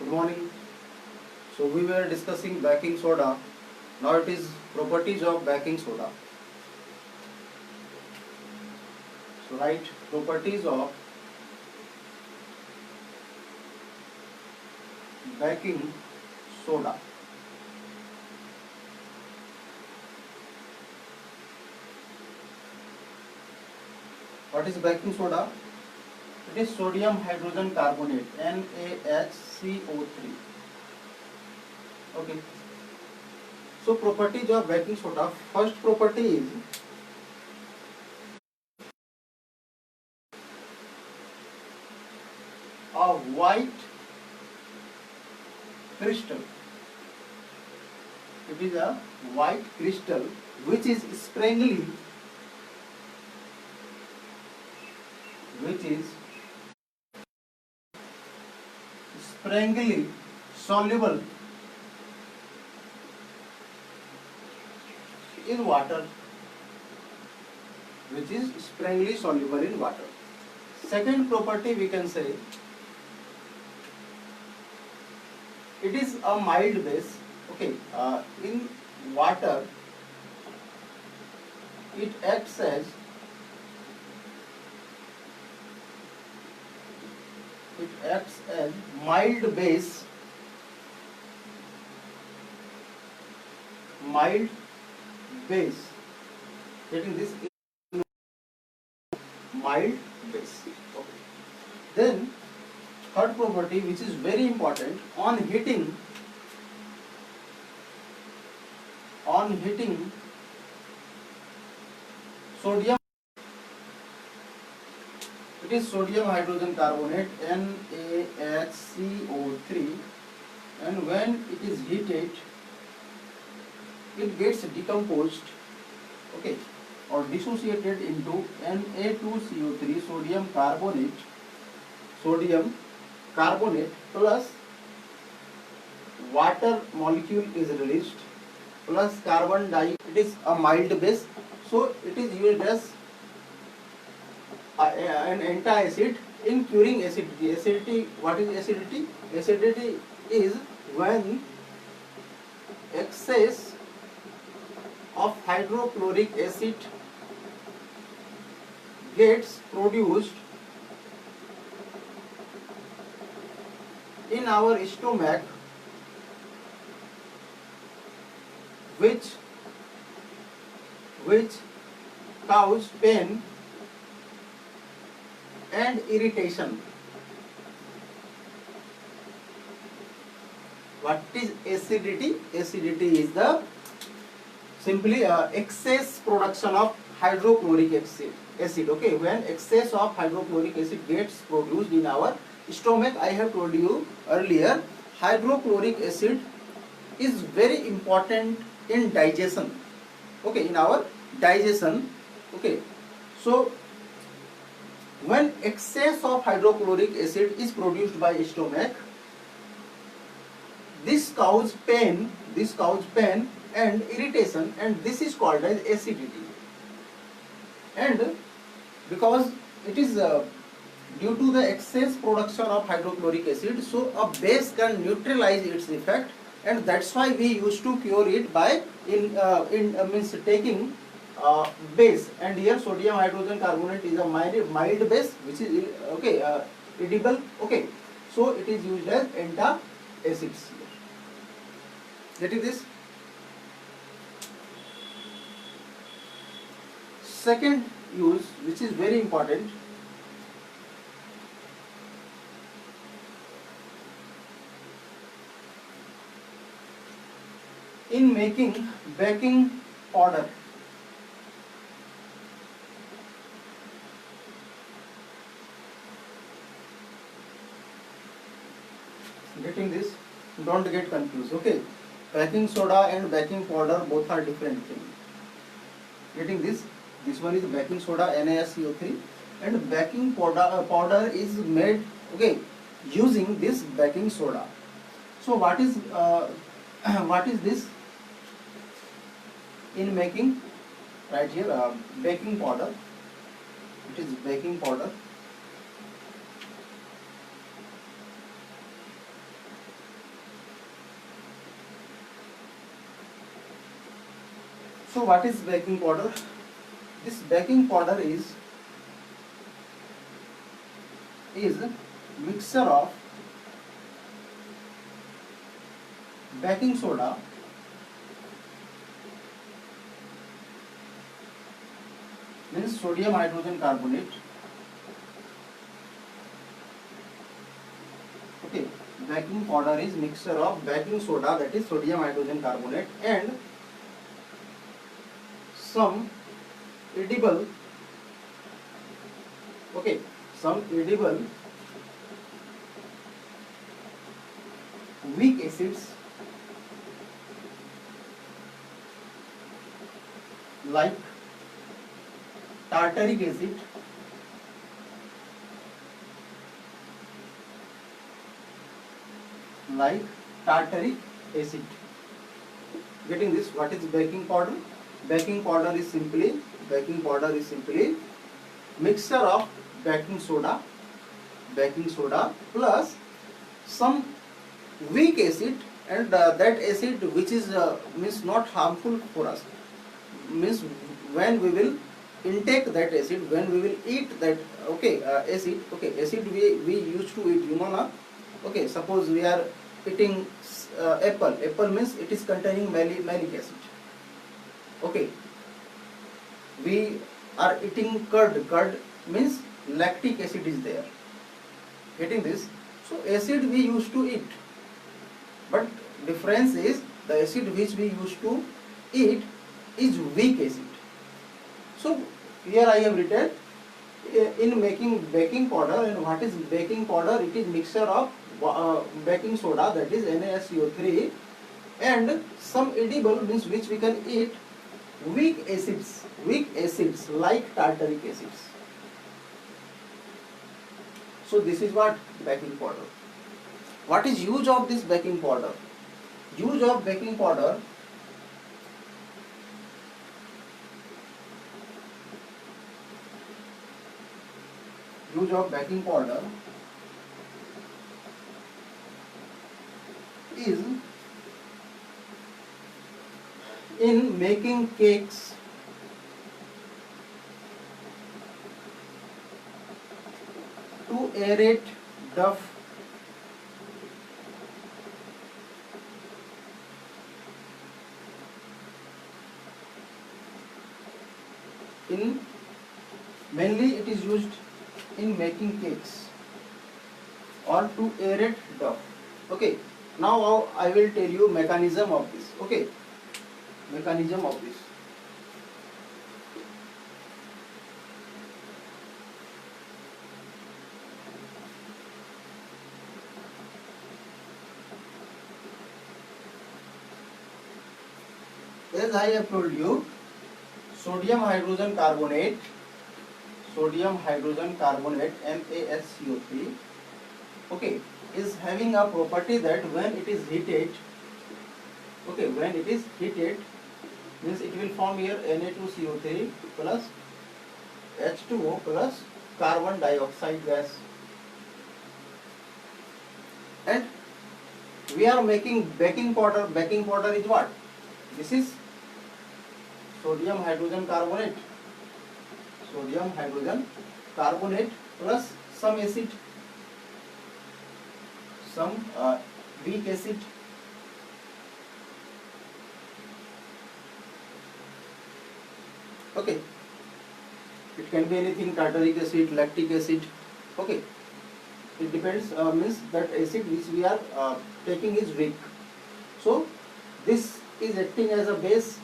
Good morning. So we were discussing baking soda. Now it is properties of baking soda. So write properties of baking soda. What is baking soda? It is sodium hydrogen carbonate, NaHCO3. Okay. So properties of baking soda. First property is a white crystal. It is a white crystal which is sprangly soluble in water, which is sprangly soluble in water. Second property we can say it is a mild base. Okay, in water it acts as mild base, getting this mild base. Okay. Then third property which is very important, on heating sodium, it is sodium hydrogen carbonate, NaHCO3, and when it is heated it gets decomposed, okay, or dissociated into Na2CO3, sodium carbonate plus water molecule is released plus carbon dioxide. It is a mild base, so it is used as an antacid in curing acidity. Acidity, what is acidity? Acidity is when excess of hydrochloric acid gets produced in our stomach, which cause pain and irritation. What is acidity? Acidity is the simply excess production of hydrochloric acid. Okay, when excess of hydrochloric acid gets produced in our stomach, I have told you earlier, hydrochloric acid is very important in digestion. Okay, in our digestion. Okay, so when excess of hydrochloric acid is produced by stomach, this causes pain and irritation, and this is called as acidity. And because it is due to the excess production of hydrochloric acid, so a base can neutralize its effect, and that's why we used to cure it by means taking base. And here sodium hydrogen carbonate is a mild base which is edible. Okay, so it is used as antacids. Getting this? Second use, which is very important, in making baking powder. Getting this? Don't get confused. Okay, baking soda and baking powder both are different things. Getting this? This one is baking soda, NaCO3, and baking powder is made, okay, using this baking soda. So what is this in making? Right here, baking powder. It is baking powder. So what is baking powder? This baking powder is mixture of baking soda, means sodium hydrogen carbonate. Okay, baking powder is mixture of baking soda, that is sodium hydrogen carbonate, and some edible, okay, some edible weak acids like tartaric acid, like tartaric acid. Getting this? What is baking powder? Baking powder is simply mixture of baking soda plus some weak acid, and that acid which is means not harmful for us, means when we will intake that acid, when we will eat that, okay, acid we used to eat, you know na. Okay, suppose we are eating apple means it is containing malic acid. Okay, we are eating curd means lactic acid is there. Getting this? So acid we used to eat, but difference is the acid which we used to eat is weak acid. So here I have written in making baking powder, and what is baking powder? It is mixture of baking soda, that is NaSCO3, and some edible, means which we can eat, weak acids like tartaric acids. So this is what baking powder. What is use of this baking powder? Use of baking powder, is in making cakes, to aerate dough, in mainly it is used in making cakes or to aerate dough. Okay, now I will tell you mechanism of this. Okay, mechanism of this. As I have told you, sodium hydrogen carbonate NaSCO3, okay, is having a property that when it is heated, okay, when it is heated, means it will form here Na2CO3 plus H2O plus carbon dioxide gas, and we are making baking powder. Baking powder is what? This is sodium hydrogen carbonate plus some acid, some weak acid. Okay, it can be anything, tartaric acid, lactic acid. Okay, it depends, means that acid which we are taking is weak. So this is acting as a base,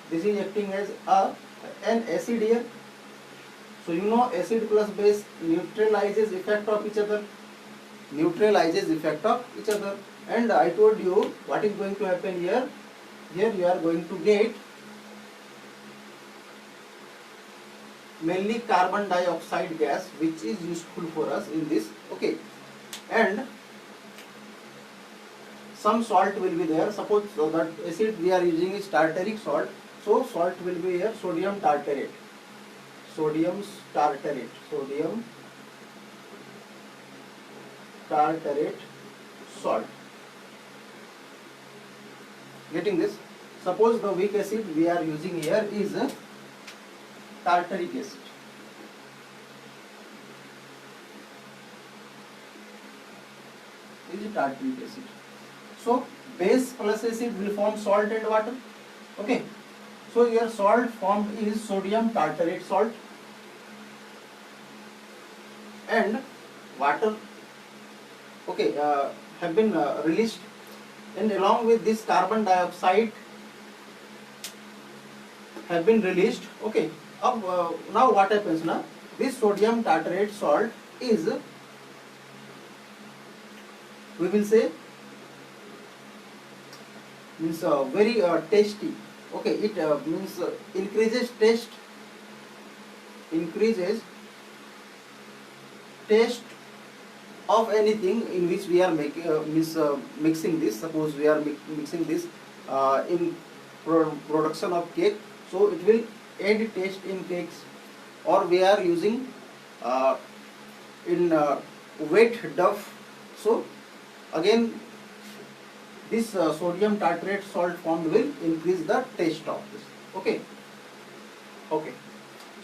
this is acting as an acid here. So you know acid plus base neutralizes effect of each other, and I told you what is going to happen here. Here you are going to get mainly carbon dioxide gas, which is useful for us in this. Okay, and some salt will be there. Suppose so that acid we are using is tartaric salt, so salt will be here, sodium tartarate salt. Getting this? suppose the weak acid we are using here is tartaric acid. Is tartaric acid. So base plus acid will form salt and water. Okay. So your salt formed is sodium tartarate salt, and water, okay, have been released, and along with this carbon dioxide have been released. Okay. Now what happens now? This sodium tartarate salt is, we will say, means very tasty. Okay, it means increases taste of anything in which we are making mixing this. Suppose we are mixing this in production of cake, so it will add taste in cakes. Or we are using in wet duff, so again this sodium tartrate salt formed will increase the taste of this. Okay. Okay.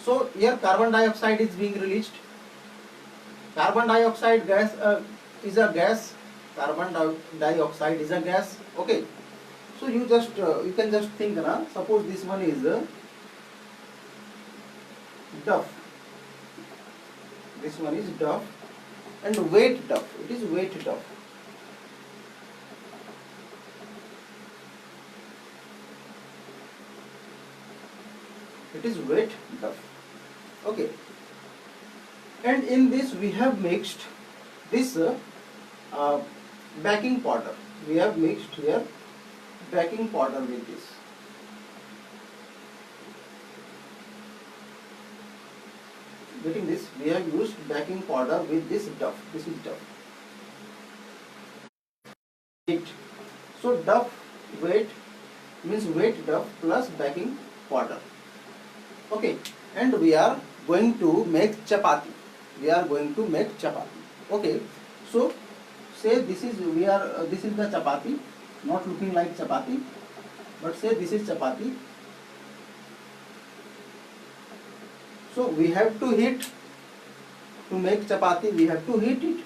So here carbon dioxide is being released. Carbon dioxide gas is a gas. Carbon dioxide is a gas. Okay. So you can just think, na, suppose this one is duff. This one is duff and wet duff. It is wet duff. It is wet duff. Okay. And in this we have mixed this baking powder. We have mixed here baking powder with this. Getting this? We have used baking powder with this duff. This is duff. So duff wet means wet duff plus baking powder. Okay, and we are going to make chapati. Okay, so say this is this is the chapati, not looking like chapati, but say this is chapati. So we have to heat to make chapati. We have to heat it.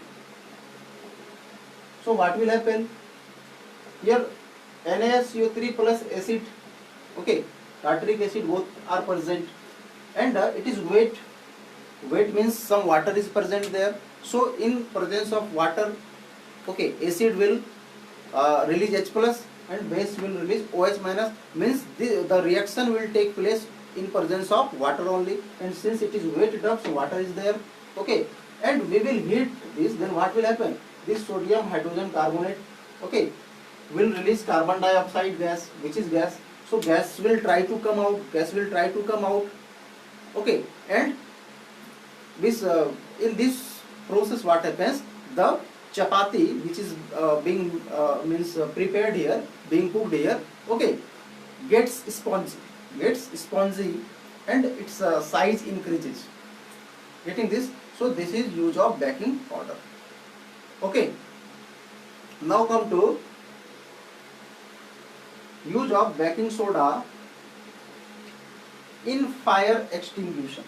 So what will happen? Here NaSO3 plus acid. Okay. Tartaric acid both are present, and it is wet. Wet means some water is present there. So in presence of water, okay, acid will release H plus and base will release OH minus. Means the reaction will take place in presence of water only. And since it is wet duff, so water is there. Okay, and we will heat this. Then what will happen? This sodium hydrogen carbonate, okay, will release carbon dioxide gas, which is gas. So gas will try to come out. Okay, and this in this process what happens? The chapati which is being prepared here, being cooked here, okay, gets spongy, and its size increases. Getting this? So this is use of baking powder. Okay. Now come to use of baking soda in fire extinguishing.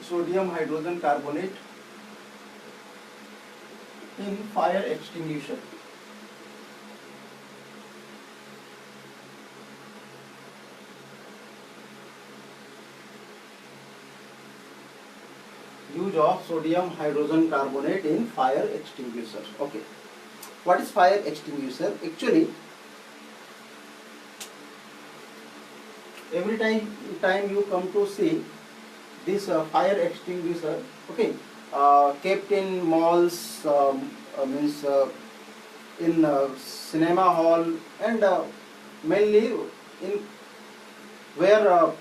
Sodium hydrogen carbonate in fire extinguisher. Use of sodium hydrogen carbonate in fire extinguisher. Okay. What is fire extinguisher? Actually, every time you come to see this fire extinguisher, okay, kept in malls, in cinema hall, and mainly in where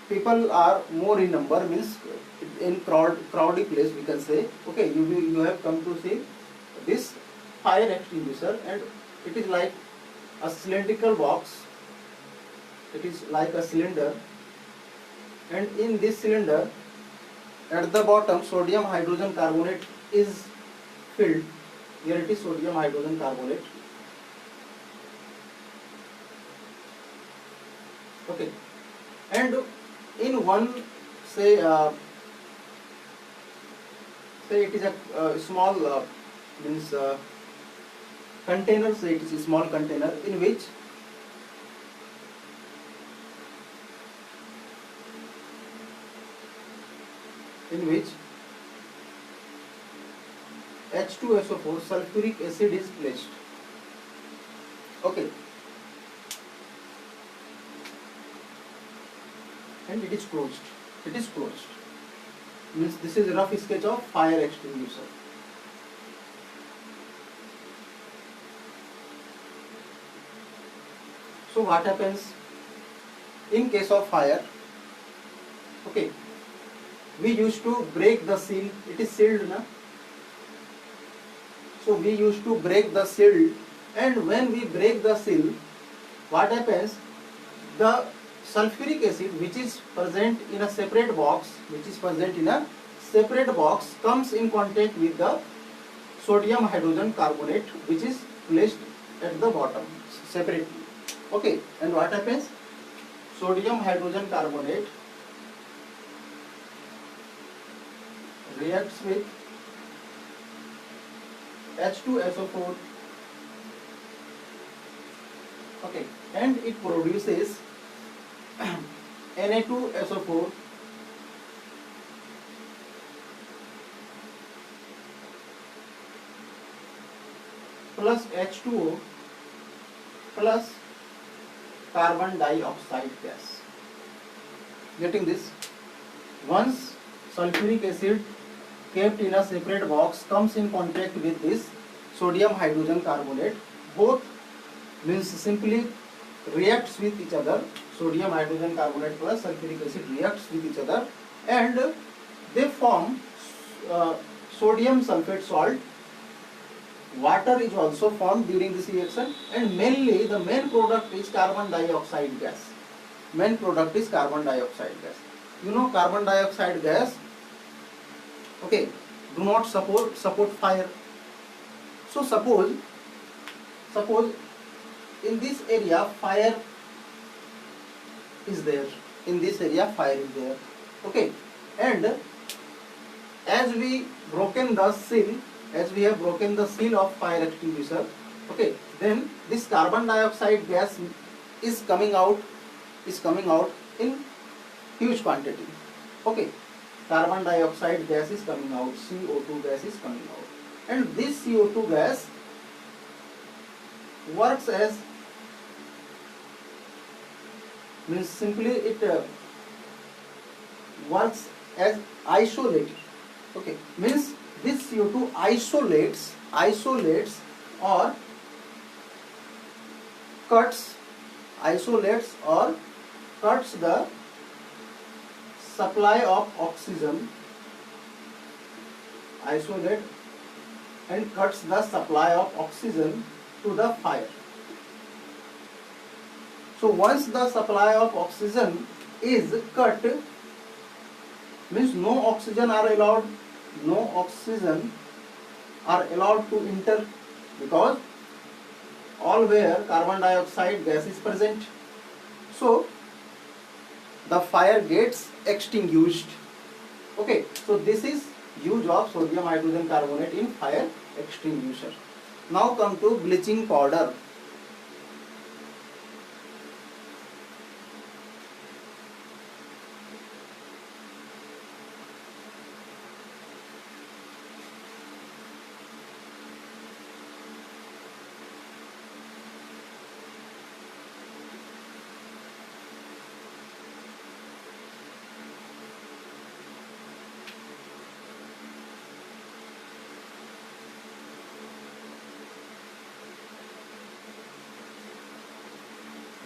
people are more in number, means in crowdy place we can say. Okay, you have come to see this fire extinguisher, and it is like a cylindrical box. It is like a cylinder, and in this cylinder at the bottom sodium hydrogen carbonate is filled. Here it is sodium hydrogen carbonate. Okay, and in one, say say it is a small means container, say it is a small container in which H2SO4 sulfuric acid is placed. Okay, and it is closed. It is closed. Means this is a rough sketch of fire extinguisher. So what happens in case of fire? Okay, we used to break the seal. It is sealed, na? So we used to break the seal, and when we break the seal, what happens? The sulfuric acid, which is present in a separate box, comes in contact with the sodium hydrogen carbonate, which is placed at the bottom separately. Okay, and what happens? Sodium hydrogen carbonate reacts with H2SO4. Okay, and it produces Na2SO4 plus H2O plus carbon dioxide gas. Getting this? Once sulfuric acid kept in a separate box comes in contact with this sodium hydrogen carbonate, both means simply reacts with each other. Sodium hydrogen carbonate plus sulfuric acid reacts with each other, and they form sodium sulfate salt. Water is also formed during this reaction, and mainly the main product is carbon dioxide gas. Main product is carbon dioxide gas. You know, carbon dioxide gas, okay, do not support fire. So suppose in this area fire is there. Okay, and as we have broken the seal of fire extinguisher, okay, then this carbon dioxide gas is coming out in huge quantity. Okay, carbon dioxide gas is coming out, CO2 gas is coming out, and this CO2 gas works as, means simply it works as isolator. Okay, means this CO2 isolates or cuts the supply of oxygen, isolate and cuts the supply of oxygen to the fire. So once the supply of oxygen is cut, means no oxygen are allowed to enter, because all where carbon dioxide gas is present. So the fire gets extinguished. Okay, so this is use of sodium hydrogen carbonate in fire extinguisher. Now come to bleaching powder.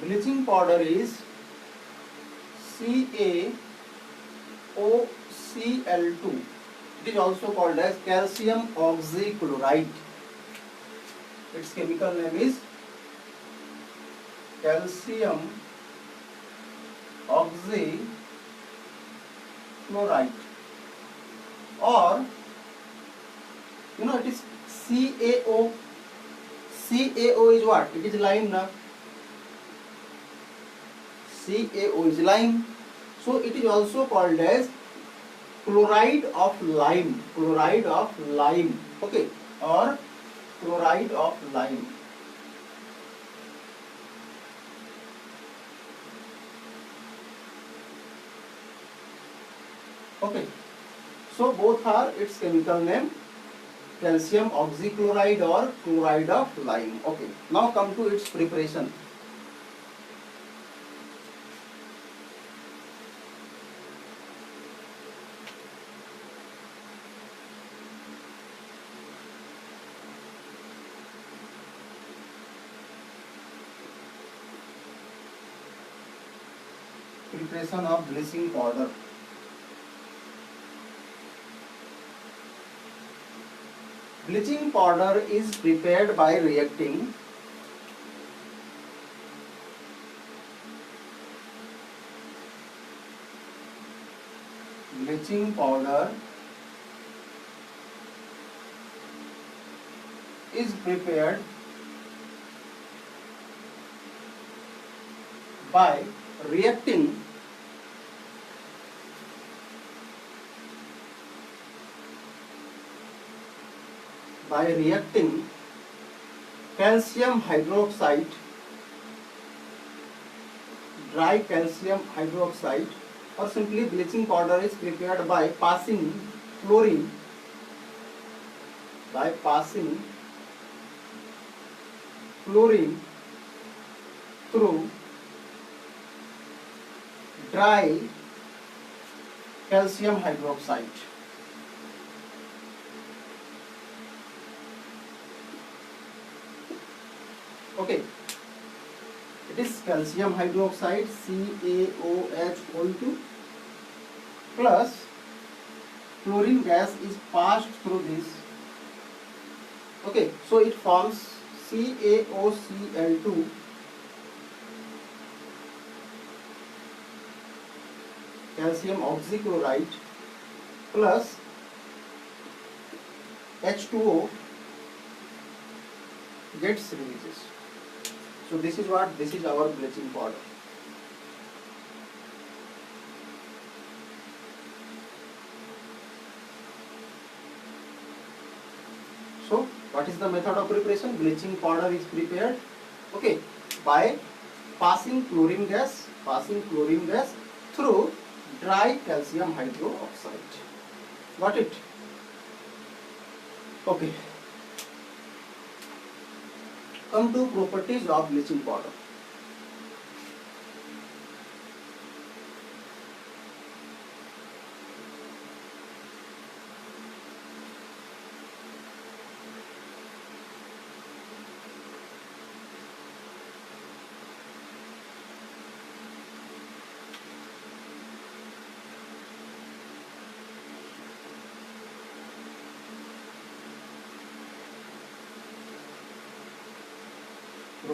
Bleaching powder is CaOCl2. It is also called as calcium oxychloride. Its chemical name is calcium oxychloride, or it is CaO. CaO is what? It is lime, na? CaO is lime. So it is also called as chloride of lime. Chloride of lime. Okay, or chloride of lime. Okay, so both are its chemical name, calcium oxychloride or chloride of lime. Okay, now come to its preparation. Preparation of bleaching powder. Bleaching powder is prepared by reacting bleaching powder is prepared by reacting calcium hydroxide, dry calcium hydroxide, or simply bleaching powder is prepared by passing fluorine through dry calcium hydroxide. Okay, it is calcium hydroxide CaOH2 plus fluorine gas is passed through this. Okay, so it forms CaOCl2 calcium oxychloride plus H2O gets releases. So this is our bleaching powder. So what is the method of preparation? Bleaching powder is prepared, okay, by passing chlorine gas through dry calcium hydroxide. Got it? Okay. Come to properties of bleaching powder.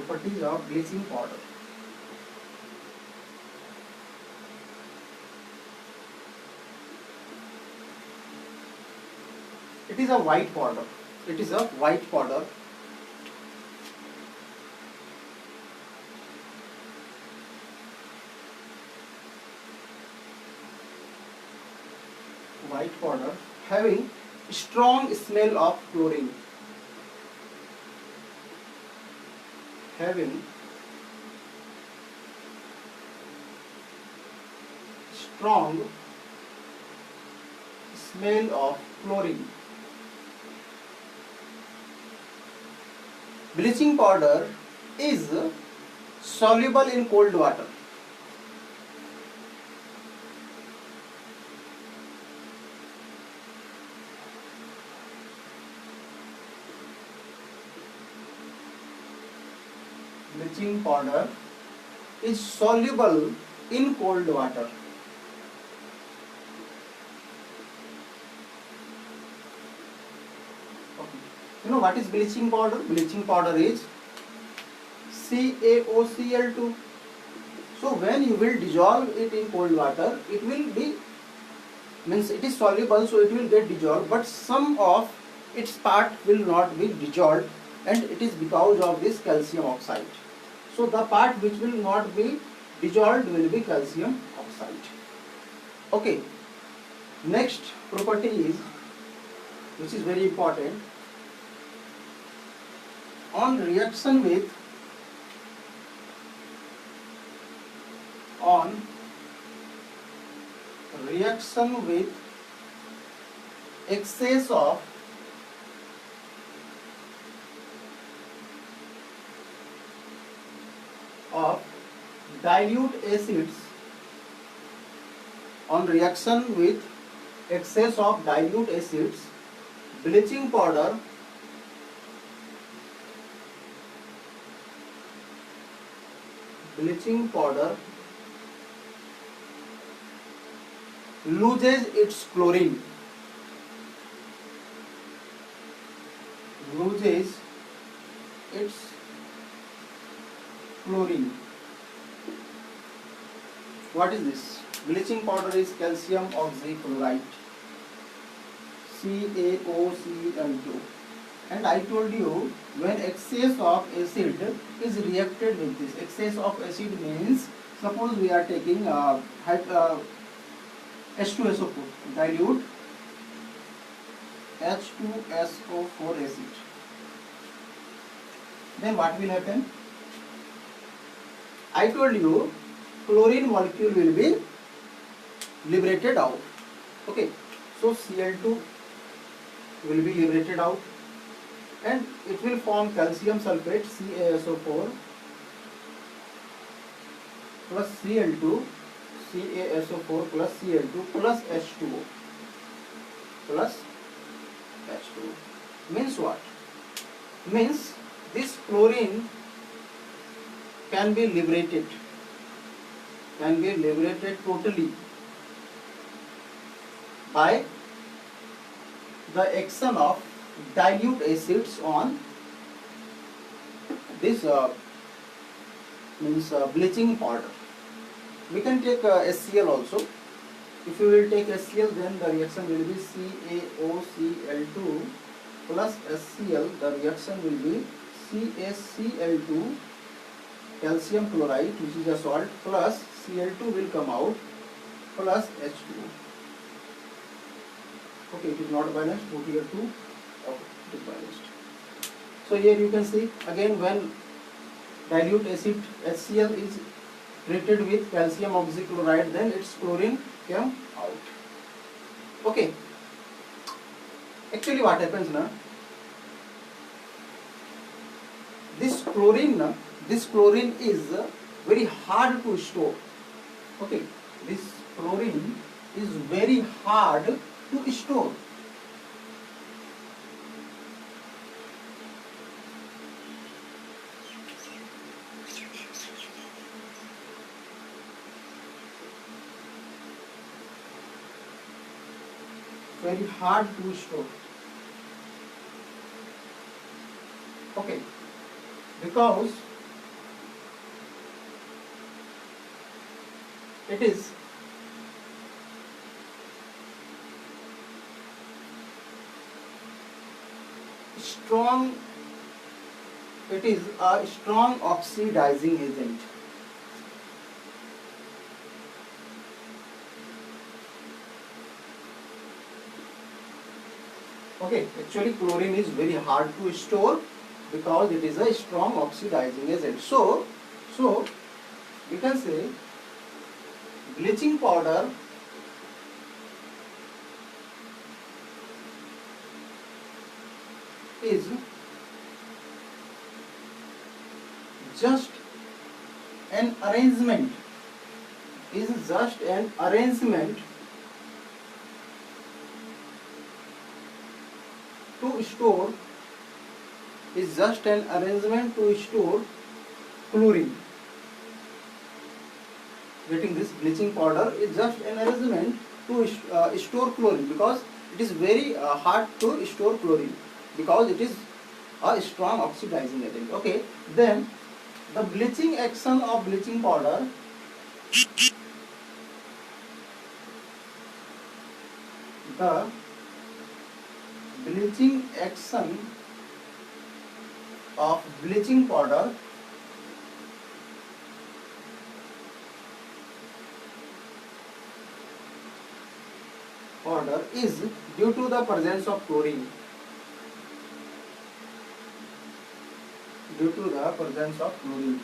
Properties of bleaching powder. It is a white powder. White powder having strong smell of chlorine. Strong smell of chlorine. Bleaching powder is soluble in cold water. Bleaching powder is soluble in cold water. Okay. You know what is bleaching powder? Bleaching powder is CaOCl2. So when you will dissolve it in cold water, it will be, means it is soluble, so it will get dissolved, but some of its part will not be dissolved, and it is because of this calcium oxide. So the part which will not be dissolved will be calcium oxide. Okay. Next property is, which is very important, on reaction with excess of dilute acids, on reaction with excess of dilute acids, bleaching powder loses its chlorine. What is this? Bleaching powder is calcium oxychloride, CaOCl2. And I told you, when excess of acid is reacted with this, excess of acid means, suppose we are taking H2SO4, dilute H2SO4 acid. Then what will happen? I told you, chlorine molecule will be liberated out. Okay, so Cl2 will be liberated out, and it will form calcium sulfate, CaSO4 plus Cl2, CaSO4 plus Cl2 plus H2O plus H2O. Means what? Means this chlorine can be liberated totally by the action of dilute acids on this bleaching powder. We can take HCl also. If you will take HCl, then the reaction will be CaOCl2 plus HCl. The reaction will be CaCl2 calcium chloride, which is a salt, plus Cl2 will come out plus H2O. Okay, it is not balanced. Put here 2. Okay, it is balanced. So here you can see again, when dilute acid HCl is treated with calcium oxychloride, then its chlorine came out. Okay. Actually, what happens now? This chlorine is very hard to store. Okay, this chlorine is very hard to store. Very hard to store. Okay, because it is strong, it is a strong oxidizing agent. Okay, actually chlorine is very hard to store because it is a strong oxidizing agent. So we can say bleaching powder is just an arrangement, to store, chlorine. Getting this bleaching powder is just an arrangement to store chlorine, because it is very hard to store chlorine because it is a strong oxidizing agent. Okay, then the bleaching action of bleaching powder, the bleaching action of bleaching powder is due to the presence of chlorine. Due to the presence of chlorine.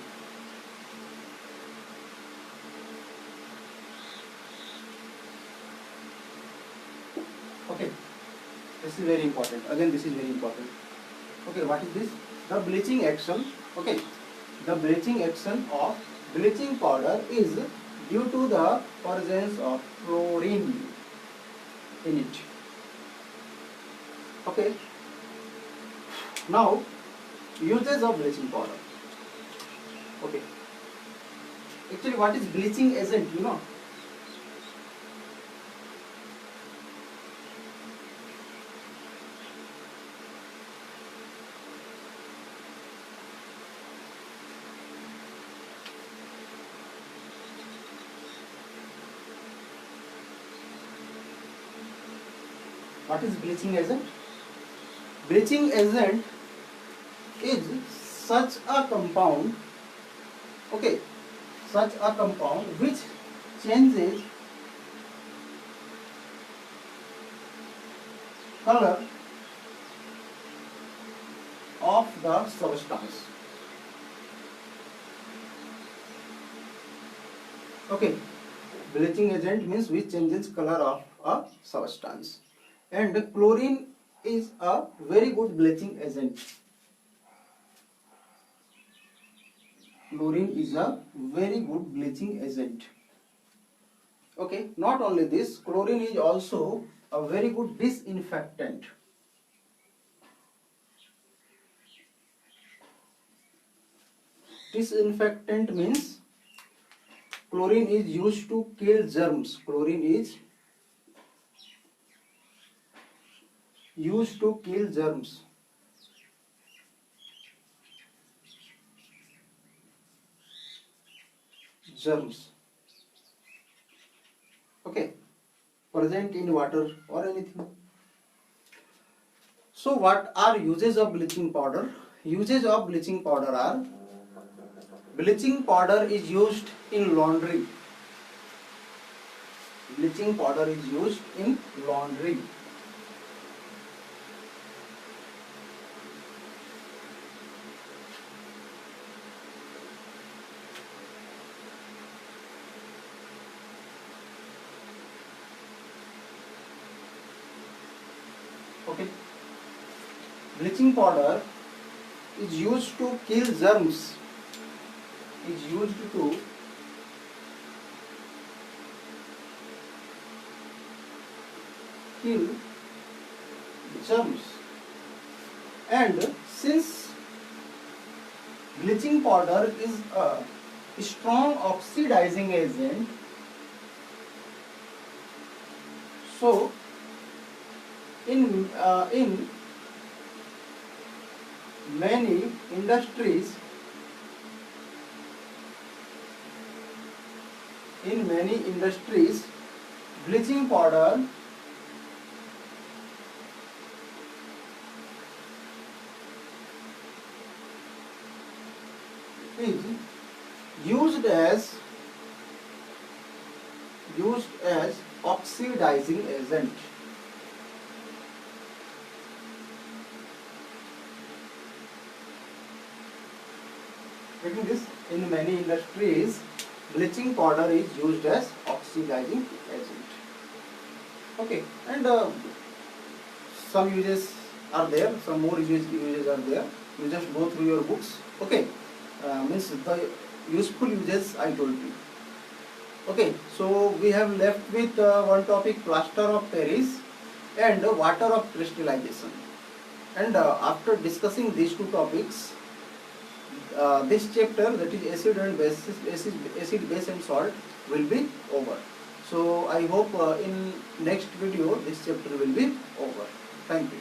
Okay, this is very important. Again, this is very important. Okay, what is this? The bleaching action. Okay, the bleaching action of bleaching powder is due to the presence of chlorine in it. Okay. Now, uses of bleaching powder. Okay. Actually, what is bleaching agent? You know. What is bleaching agent? Bleaching agent is such a compound, okay, such a compound which changes color of the substance. Okay, bleaching agent means which changes color of a substance. And chlorine is a very good bleaching agent. Chlorine is a very good bleaching agent. Okay, not only this, chlorine is also a very good disinfectant. Disinfectant means chlorine is used to kill germs. Chlorine is used to kill germs. Okay, present in water or anything. So what are uses of bleaching powder? Uses of bleaching powder are: bleaching powder is used in laundry. Bleaching powder is used in laundry. Okay. Bleaching powder is used to kill germs. Is used to kill germs. And since bleaching powder is a strong oxidizing agent, so in many industries, bleaching powder is used as oxidizing agent. Taking this, in many industries, bleaching powder is used as oxidizing agent. Okay, and some uses are there, some more uses are there. You just go through your books. Okay, means the useful uses I told you. Okay, so we have left with one topic, plaster of Paris and water of crystallization. And after discussing these two topics, this chapter, that is acid and base, acid, base and salt, will be over. So I hope in next video this chapter will be over. Thank you.